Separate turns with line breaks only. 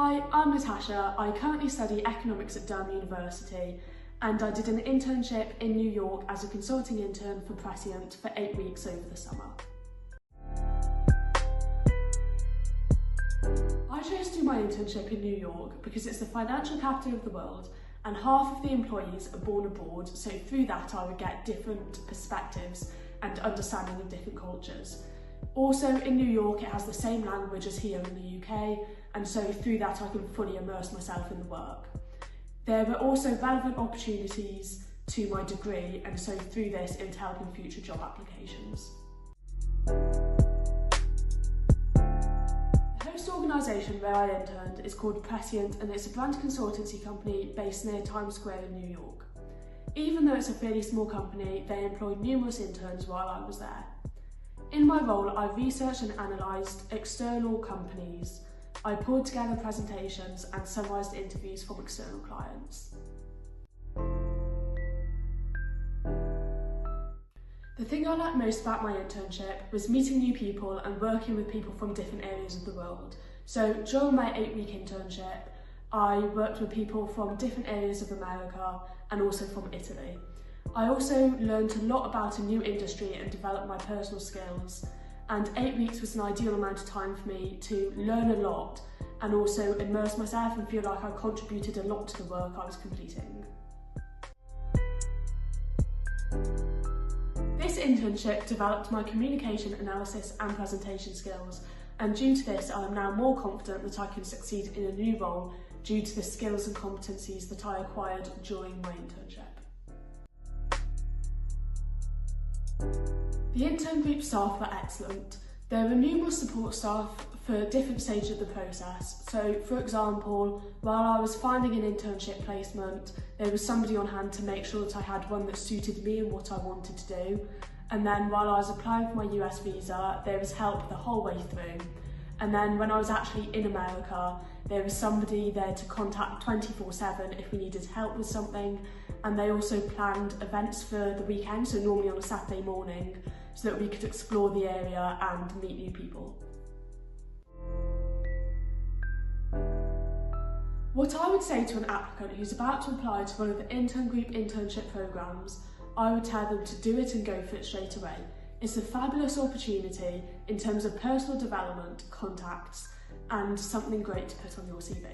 Hi, I'm Natasha. I currently study economics at Durham University, and I did an internship in New York as a consulting intern for Presciant for 8 weeks over the summer. I chose to do my internship in New York because it's the financial capital of the world and half of the employees are born abroad, so through that I would get different perspectives and understanding of different cultures. Also in New York it has the same language as here in the UK, and so through that I can fully immerse myself in the work. There were also relevant opportunities to my degree, and so through this it would help in future job applications. The host organisation where I interned is called Presciant, and it's a brand consultancy company based near Times Square in New York. Even though it's a fairly small company, they employed numerous interns while I was there. In my role, I researched and analysed external companies. I pulled together presentations and summarised interviews from external clients. The thing I liked most about my internship was meeting new people and working with people from different areas of the world. So during my 8-week internship, I worked with people from different areas of America and also from Italy. I also learned a lot about a new industry and developed my personal skills, and 8 weeks was an ideal amount of time for me to learn a lot and also immerse myself and feel like I contributed a lot to the work I was completing. This internship developed my communication, analysis and presentation skills, and due to this I am now more confident that I can succeed in a new role due to the skills and competencies that I acquired during my internship. The Intern Group staff were excellent. There were numerous support staff for different stages of the process. So, for example, while I was finding an internship placement, there was somebody on hand to make sure that I had one that suited me and what I wanted to do. And then while I was applying for my US visa, there was help the whole way through. And then when I was actually in America, there was somebody there to contact 24/7 if we needed help with something. And they also planned events for the weekend, so normally on a Saturday morning, so that we could explore the area and meet new people. What I would say to an applicant who's about to apply to one of the Intern Group internship programmes, I would tell them to do it and go for it straight away. It's a fabulous opportunity in terms of personal development, contacts, and something great to put on your CV.